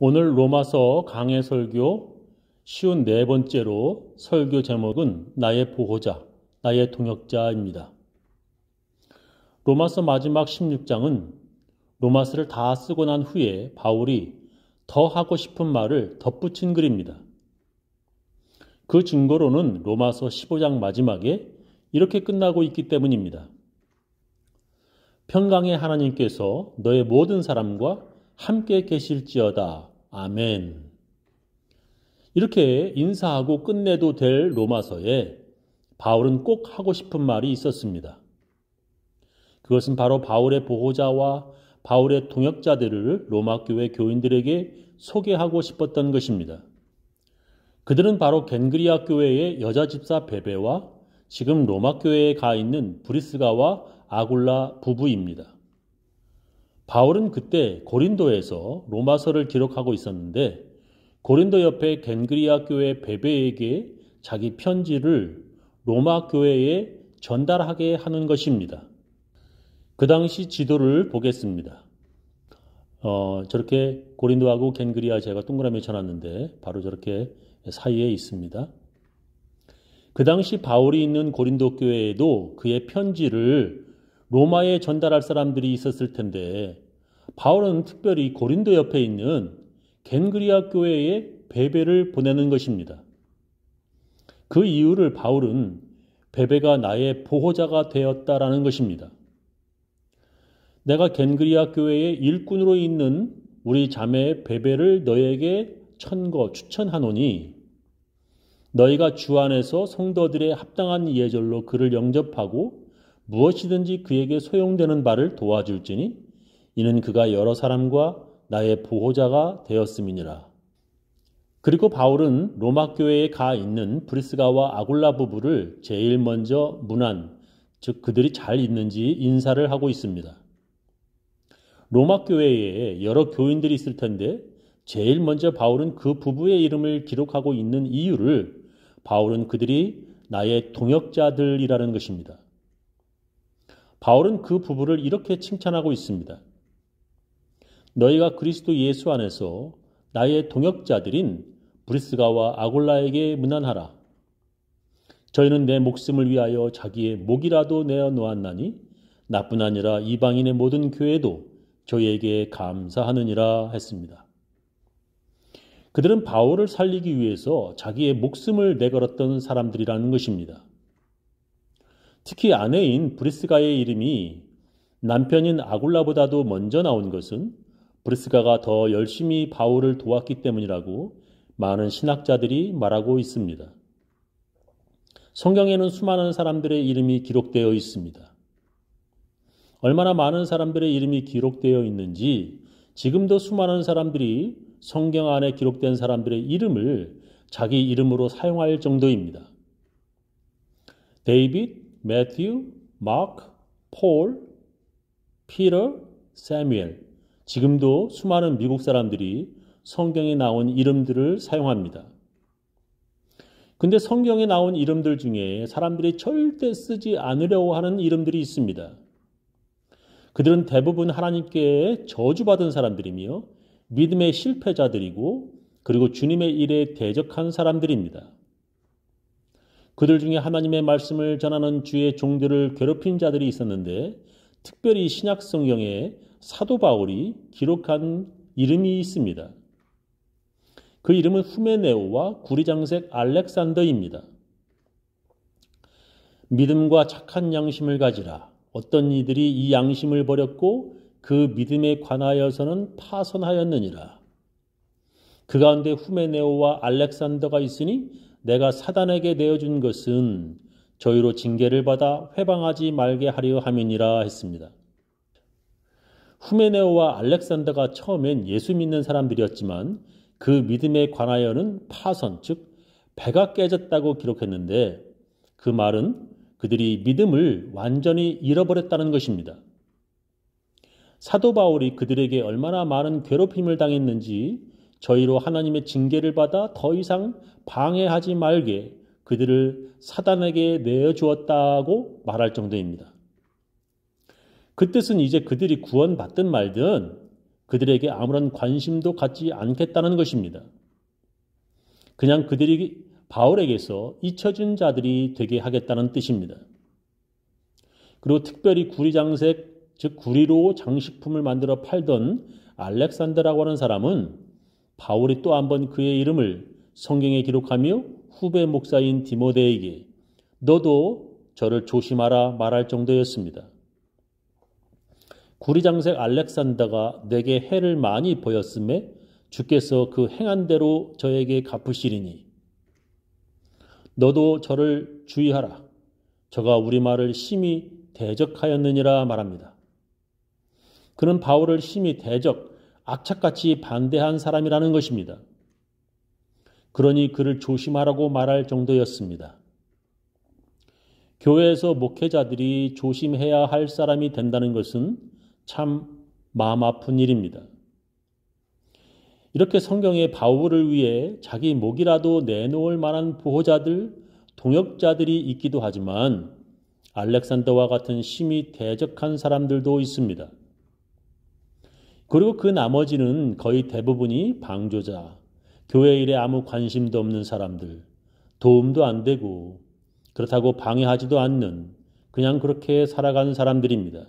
오늘 로마서 강해 설교 쉬운 네 번째로 설교 제목은 나의 보호자, 나의 동역자입니다. 로마서 마지막 16장은 로마서를 다 쓰고 난 후에 바울이 더 하고 싶은 말을 덧붙인 글입니다. 그 증거로는 로마서 15장 마지막에 이렇게 끝나고 있기 때문입니다. 평강의 하나님께서 너의 모든 사람과 함께 계실지어다. 아멘. 이렇게 인사하고 끝내도 될 로마서에 바울은 꼭 하고 싶은 말이 있었습니다. 그것은 바로 바울의 보호자와 바울의 동역자들을 로마 교회 교인들에게 소개하고 싶었던 것입니다. 그들은 바로 겐그리아 교회의 여자 집사 베베와 지금 로마 교회에 가 있는 브리스가와 아굴라 부부입니다. 바울은 그때 고린도에서 로마서를 기록하고 있었는데 고린도 옆에 겐그리아 교회 베베에게 자기 편지를 로마 교회에 전달하게 하는 것입니다. 그 당시 지도를 보겠습니다. 저렇게 고린도하고 겐그리아 제가 동그라미 쳐놨는데 바로 저렇게 사이에 있습니다. 그 당시 바울이 있는 고린도 교회에도 그의 편지를 로마에 전달할 사람들이 있었을 텐데 바울은 특별히 고린도 옆에 있는 겐그리아 교회에 베베를 보내는 것입니다. 그 이유를 바울은 베베가 나의 보호자가 되었다라는 것입니다. 내가 겐그리아 교회의 일꾼으로 있는 우리 자매 베베를 너에게 추천하노니 너희가 주 안에서 성도들의 합당한 예절로 그를 영접하고 무엇이든지 그에게 소용되는 바를 도와줄지니 이는 그가 여러 사람과 나의 보호자가 되었음이니라. 그리고 바울은 로마 교회에 가 있는 브리스가와 아굴라 부부를 제일 먼저 문안, 즉 그들이 잘 있는지 인사를 하고 있습니다. 로마 교회에 여러 교인들이 있을 텐데 제일 먼저 바울은 그 부부의 이름을 기록하고 있는 이유를 바울은 그들이 나의 동역자들이라는 것입니다. 바울은 그 부부를 이렇게 칭찬하고 있습니다. 너희가 그리스도 예수 안에서 나의 동역자들인 브리스가와 아굴라에게 문안하라. 저희는 내 목숨을 위하여 자기의 목이라도 내어 놓았나니 나뿐 아니라 이방인의 모든 교회도 저희에게 감사하느니라 했습니다. 그들은 바울을 살리기 위해서 자기의 목숨을 내걸었던 사람들이라는 것입니다. 특히 아내인 브리스가의 이름이 남편인 아굴라보다도 먼저 나온 것은 브리스가가 더 열심히 바울을 도왔기 때문이라고 많은 신학자들이 말하고 있습니다. 성경에는 수많은 사람들의 이름이 기록되어 있습니다. 얼마나 많은 사람들의 이름이 기록되어 있는지 지금도 수많은 사람들이 성경 안에 기록된 사람들의 이름을 자기 이름으로 사용할 정도입니다. 데이빗, 매튜, 마크, 폴, 피터, 사무엘. 지금도 수많은 미국 사람들이 성경에 나온 이름들을 사용합니다. 근데 성경에 나온 이름들 중에 사람들이 절대 쓰지 않으려고 하는 이름들이 있습니다. 그들은 대부분 하나님께 저주받은 사람들이며 믿음의 실패자들이고 그리고 주님의 일에 대적한 사람들입니다. 그들 중에 하나님의 말씀을 전하는 주의 종들을 괴롭힌 자들이 있었는데 특별히 신약 성경에 사도 바울이 기록한 이름이 있습니다. 그 이름은 후메네오와 구리장색 알렉산더입니다. 믿음과 착한 양심을 가지라. 어떤 이들이 이 양심을 버렸고 그 믿음에 관하여서는 파선하였느니라. 그 가운데 후메네오와 알렉산더가 있으니 내가 사단에게 내어준 것은 저희로 징계를 받아 회방하지 말게 하려 함이니라 했습니다. 후메네오와 알렉산더가 처음엔 예수 믿는 사람들이었지만 그 믿음에 관하여는 파선, 즉 배가 깨졌다고 기록했는데 그 말은 그들이 믿음을 완전히 잃어버렸다는 것입니다. 사도 바울이 그들에게 얼마나 많은 괴롭힘을 당했는지 저희로 하나님의 징계를 받아 더 이상 방해하지 말게 그들을 사단에게 내어주었다고 말할 정도입니다. 그 뜻은 이제 그들이 구원받든 말든 그들에게 아무런 관심도 갖지 않겠다는 것입니다. 그냥 그들이 바울에게서 잊혀진 자들이 되게 하겠다는 뜻입니다. 그리고 특별히 구리장색, 즉 구리로 장식품을 만들어 팔던 알렉산더라고 하는 사람은 바울이 또 한 번 그의 이름을 성경에 기록하며 후배 목사인 디모데에게 너도 저를 조심하라 말할 정도였습니다. 구리장색 알렉산더가 내게 해를 많이 보였음에 주께서 그 행한 대로 저에게 갚으시리니 너도 저를 주의하라. 저가 우리 말을 심히 대적하였느니라 말합니다. 그는 바울을 심히 악착같이 반대한 사람이라는 것입니다. 그러니 그를 조심하라고 말할 정도였습니다. 교회에서 목회자들이 조심해야 할 사람이 된다는 것은 참 마음 아픈 일입니다. 이렇게 성경에 바울을 위해 자기 목이라도 내놓을 만한 보호자들, 동역자들이 있기도 하지만 알렉산더와 같은 심히 대적한 사람들도 있습니다. 그리고 그 나머지는 거의 대부분이 방조자, 교회 일에 아무 관심도 없는 사람들, 도움도 안 되고 그렇다고 방해하지도 않는 그냥 그렇게 살아가는 사람들입니다.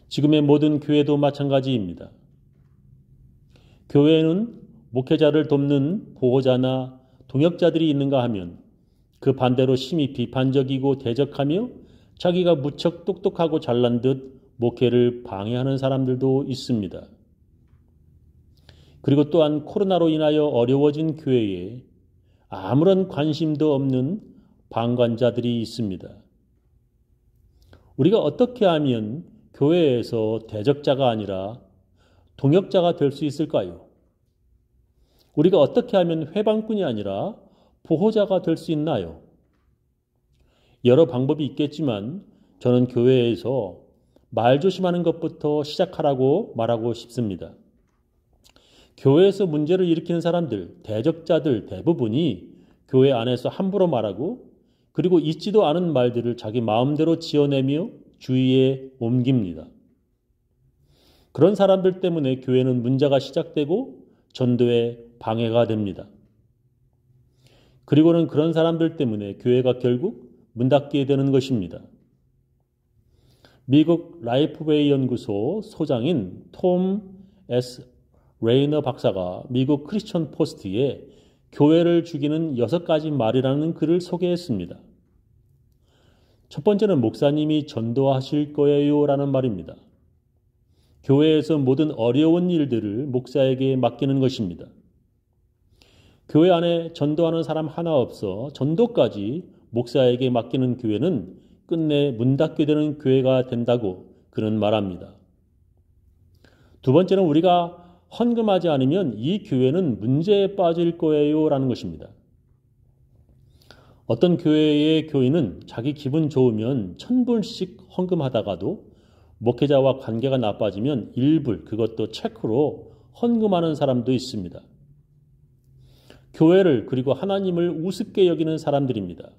지금의 모든 교회도 마찬가지입니다. 교회에는 목회자를 돕는 보호자나 동역자들이 있는가 하면 그 반대로 심히 비판적이고 대적하며 자기가 무척 똑똑하고 잘난 듯 목회를 방해하는 사람들도 있습니다. 그리고 또한 코로나로 인하여 어려워진 교회에 아무런 관심도 없는 방관자들이 있습니다. 우리가 어떻게 하면 교회에서 대적자가 아니라 동역자가 될 수 있을까요? 우리가 어떻게 하면 회방꾼이 아니라 보호자가 될 수 있나요? 여러 방법이 있겠지만 저는 교회에서 말 조심하는 것부터 시작하라고 말하고 싶습니다. 교회에서 문제를 일으키는 사람들, 대적자들 대부분이 교회 안에서 함부로 말하고 그리고 있지도 않은 말들을 자기 마음대로 지어내며 주위에 옮깁니다. 그런 사람들 때문에 교회는 문제가 시작되고 전도에 방해가 됩니다. 그리고는 그런 사람들 때문에 교회가 결국 문 닫게 되는 것입니다. 미국 라이프웨이 연구소 소장인 톰 S. 레이너 박사가 미국 크리스천 포스트에 교회를 죽이는 6가지 말이라는 글을 소개했습니다. 첫 번째는 목사님이 전도하실 거예요 라는 말입니다. 교회에서 모든 어려운 일들을 목사에게 맡기는 것입니다. 교회 안에 전도하는 사람 하나 없어 전도까지 목사에게 맡기는 교회는 끝내 문 닫게 되는 교회가 된다고 그는 말합니다. 두 번째는 우리가 헌금하지 않으면 이 교회는 문제에 빠질 거예요 라는 것입니다. 어떤 교회의 교인은 자기 기분 좋으면 1,000불씩 헌금하다가도 목회자와 관계가 나빠지면 1불, 그것도 체크로 헌금하는 사람도 있습니다. 교회를 그리고 하나님을 우습게 여기는 사람들입니다.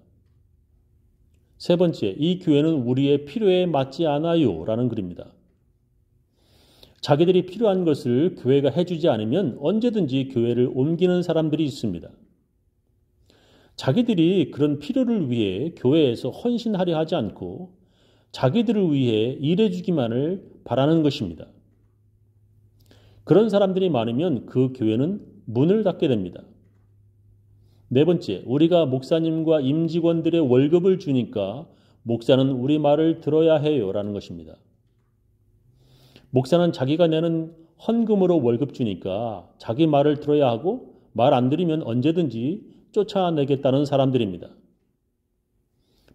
세 번째, 이 교회는 우리의 필요에 맞지 않아요 라는 글입니다. 자기들이 필요한 것을 교회가 해주지 않으면 언제든지 교회를 옮기는 사람들이 있습니다. 자기들이 그런 필요를 위해 교회에서 헌신하려 하지 않고 자기들을 위해 일해주기만을 바라는 것입니다. 그런 사람들이 많으면 그 교회는 문을 닫게 됩니다. 네 번째, 우리가 목사님과 임직원들의 월급을 주니까 목사는 우리 말을 들어야 해요 라는 것입니다. 목사는 자기가 내는 헌금으로 월급 주니까 자기 말을 들어야 하고 말 안 들으면 언제든지 쫓아내겠다는 사람들입니다.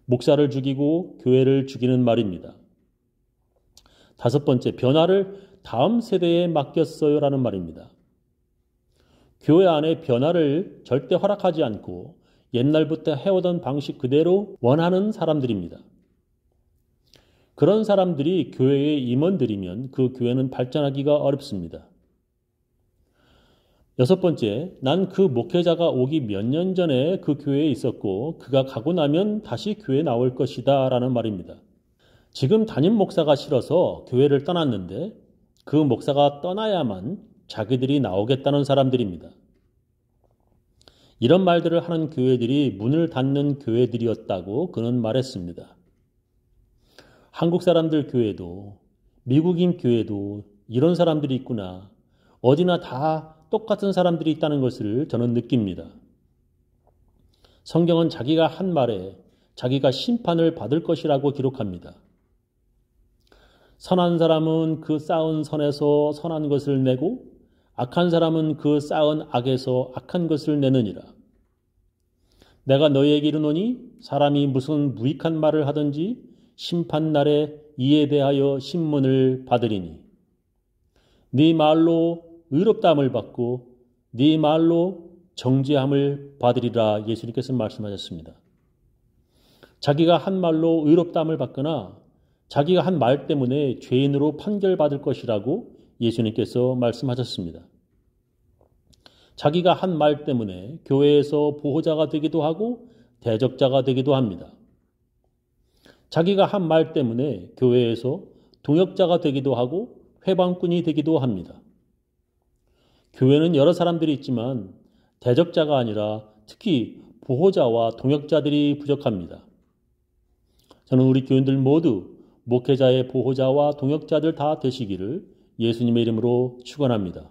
목사를 죽이고 교회를 죽이는 말입니다. 다섯 번째, 변화를 다음 세대에 맡겼어요 라는 말입니다. 교회 안에 변화를 절대 허락하지 않고 옛날부터 해오던 방식 그대로 원하는 사람들입니다. 그런 사람들이 교회의 임원들이면 그 교회는 발전하기가 어렵습니다. 여섯 번째, 난 그 목회자가 오기 몇 년 전에 그 교회에 있었고 그가 가고 나면 다시 교회에 나올 것이다 라는 말입니다. 지금 담임 목사가 싫어서 교회를 떠났는데 그 목사가 떠나야만 자기들이 나오겠다는 사람들입니다. 이런 말들을 하는 교회들이 문을 닫는 교회들이었다고 그는 말했습니다. 한국 사람들 교회도 미국인 교회도 이런 사람들이 있구나. 어디나 다 똑같은 사람들이 있다는 것을 저는 느낍니다. 성경은 자기가 한 말에 자기가 심판을 받을 것이라고 기록합니다. 선한 사람은 그 쌓은 선에서 선한 것을 내고 악한 사람은 그 쌓은 악에서 악한 것을 내느니라. 내가 너희에게 이르노니 사람이 무슨 무익한 말을 하든지 심판날에 이에 대하여 신문을 받으리니 네 말로 의롭다함을 받고 네 말로 정죄함을 받으리라. 예수님께서 말씀하셨습니다. 자기가 한 말로 의롭다함을 받거나 자기가 한 말 때문에 죄인으로 판결받을 것이라고 예수님께서 말씀하셨습니다. 자기가 한 말 때문에 교회에서 보호자가 되기도 하고 대적자가 되기도 합니다. 자기가 한 말 때문에 교회에서 동역자가 되기도 하고 회방꾼이 되기도 합니다. 교회는 여러 사람들이 있지만 대적자가 아니라 특히 보호자와 동역자들이 부족합니다. 저는 우리 교인들 모두 목회자의 보호자와 동역자들 다 되시기를 예수님의 이름으로 축원합니다.